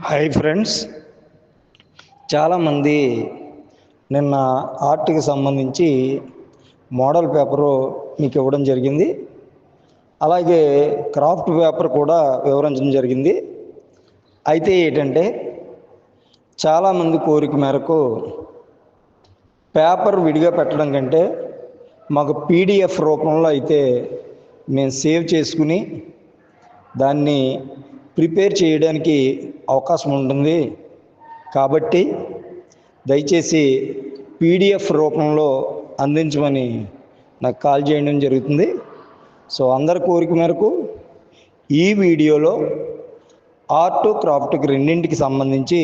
Hi friends, చాలామంది నిన్న ఆర్ట్కి సంబంధించి మోడల్ పేపరు మీకు ఇవ్వడం జరిగింది. అలాగే క్రాఫ్ట్ పేపర్ కూడా వివరించడం జరిగింది. అయితే ఏంటంటే చాలామంది కోరిక మేరకు పేపర్ విడిగా పెట్టడం కంటే మాకు పీడిఎఫ్ రూపంలో అయితే మేము సేవ్ చేసుకుని దాన్ని ప్రిపేర్ చేయడానికి అవకాశం ఉంటుంది. కాబట్టి దయచేసి పీడిఎఫ్ రూపంలో అందించమని నాకు కాల్ చేయడం జరుగుతుంది. సో అందరి కోరిక మేరకు ఈ వీడియోలో ఆర్ట్ క్రాఫ్ట్కి రెండింటికి సంబంధించి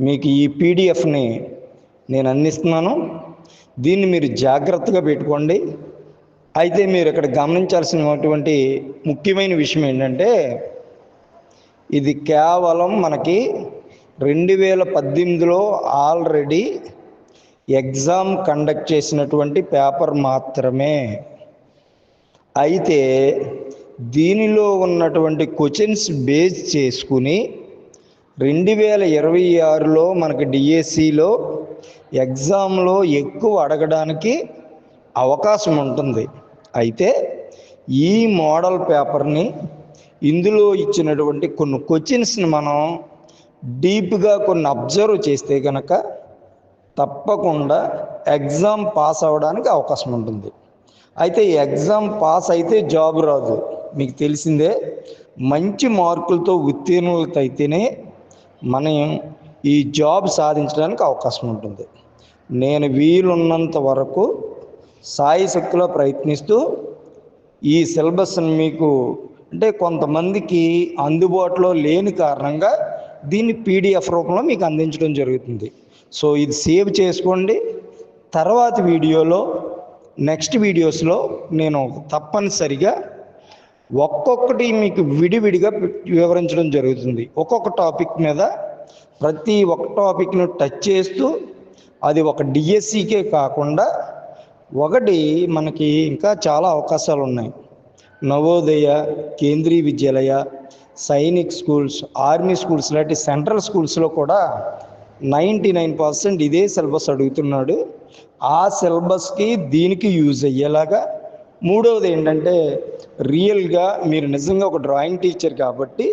మీకు ఈ పీడిఎఫ్ని నేను అందిస్తున్నాను. దీన్ని మీరు జాగ్రత్తగా పెట్టుకోండి. అయితే మీరు ఇక్కడ గమనించాల్సినటువంటి ముఖ్యమైన విషయం ఏంటంటే ఇది కేవలం మనకి 2018లో ఆల్రెడీ ఎగ్జామ్ కండక్ట్ చేసినటువంటి పేపర్ మాత్రమే. అయితే దీనిలో ఉన్నటువంటి క్వశ్చన్స్ బేస్ చేసుకుని 2026లో మనకి డిఎస్సిలో ఎగ్జామ్లో ఎక్కువ అడగడానికి అవకాశం ఉంటుంది. అయితే ఈ మోడల్ పేపర్ని ఇందులో ఇచ్చినటువంటి కొన్ని క్వశ్చన్స్ని మనం డీప్గా కొన్ని అబ్జర్వ్ చేస్తే కనుక తప్పకుండా ఎగ్జామ్ పాస్ అవ్వడానికి అవకాశం ఉంటుంది. అయితే ఎగ్జామ్ పాస్ అయితే జాబ్ రాదు, మీకు తెలిసిందే. మంచి మార్కులతో ఉత్తీర్ణులతో అయితేనే మనం ఈ జాబ్ సాధించడానికి అవకాశం ఉంటుంది. నేను వీలున్నంత వరకు సాయశక్తిలో ప్రయత్నిస్తూ ఈ సిలబస్ని మీకు అంటే కొంతమందికి అందుబాటులో లేని కారణంగా దీన్ని పీడిఎఫ్ రూపంలో మీకు అందించడం జరుగుతుంది. సో ఇది సేవ్ చేసుకోండి. తర్వాత వీడియోలో నెక్స్ట్ వీడియోస్లో నేను తప్పనిసరిగా ఒక్కొక్కటి మీకు విడివిడిగా వివరించడం జరుగుతుంది. ఒక్కొక్క టాపిక్ మీద ప్రతి ఒక్క టాపిక్ను టచ్ చేస్తూ అది ఒక డిఎస్సికే కాకుండా ఒకటి మనకి ఇంకా చాలా అవకాశాలు ఉన్నాయి. Navodaya, Kendriya Vidyalaya, Sainik schools, army schools లాంటి సెంట్రల్ స్కూల్స్లో కూడా 99% ఇదే సిలబస్ అడుగుతున్నాడు. ఆ సిలబస్కి దీనికి యూజ్ అయ్యేలాగా. మూడవది ఏంటంటే రియల్గా మీరు నిజంగా ఒక డ్రాయింగ్ టీచర్ కాబట్టి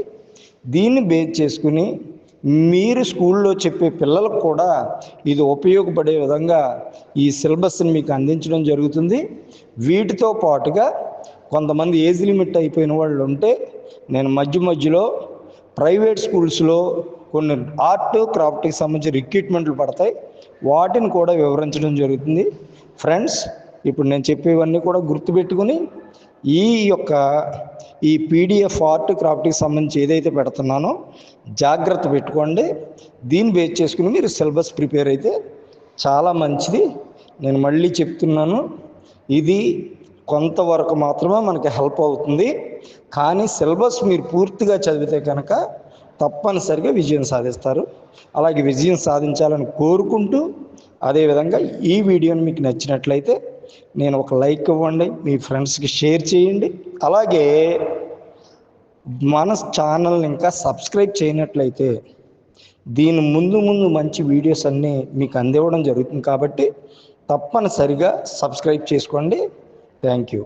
దీన్ని బేస్ చేసుకుని మీరు స్కూల్లో చెప్పే పిల్లలకు కూడా ఇది ఉపయోగపడే విధంగా ఈ సిలబస్ని మీకు అందించడం జరుగుతుంది. వీటితో పాటుగా కొంతమంది ఏజ్ లిమిట్ అయిపోయిన వాళ్ళు ఉంటే నేను మధ్యలో ప్రైవేట్ స్కూల్స్లో కొన్ని ఆర్ట్ క్రాఫ్ట్కి సంబంధించి రిక్రూట్మెంట్లు పడతాయి, వాటిని కూడా వివరించడం జరుగుతుంది. ఫ్రెండ్స్, ఇప్పుడు నేను చెప్పేవన్నీ కూడా గుర్తుపెట్టుకుని ఈ పీడిఎఫ్ ఆర్ట్ క్రాఫ్ట్కి సంబంధించి ఏదైతే పెడుతున్నానో జాగ్రత్త పెట్టుకోండి. దీన్ని బేస్ చేసుకుని మీరు సిలబస్ ప్రిపేర్ అయితే చాలా మంచిది. నేను మళ్ళీ చెప్తున్నాను, ఇది కొంతవరకు మాత్రమే మనకి హెల్ప్ అవుతుంది. కానీ సిలబస్ మీరు పూర్తిగా చదివితే కనుక తప్పనిసరిగా విజయం సాధిస్తారు. అలాగే విజయం సాధించాలని కోరుకుంటూ, అదేవిధంగా ఈ వీడియోని మీకు నచ్చినట్లయితే నేను ఒక లైక్ ఇవ్వండి, మీ ఫ్రెండ్స్కి షేర్ చేయండి. అలాగే మన ఛానల్ని ఇంకా సబ్స్క్రైబ్ చేయనట్లయితే దీని ముందు మంచి వీడియోస్ అన్నీ మీకు అందివ్వడం జరుగుతుంది. కాబట్టి తప్పనిసరిగా సబ్స్క్రైబ్ చేసుకోండి. Thank you.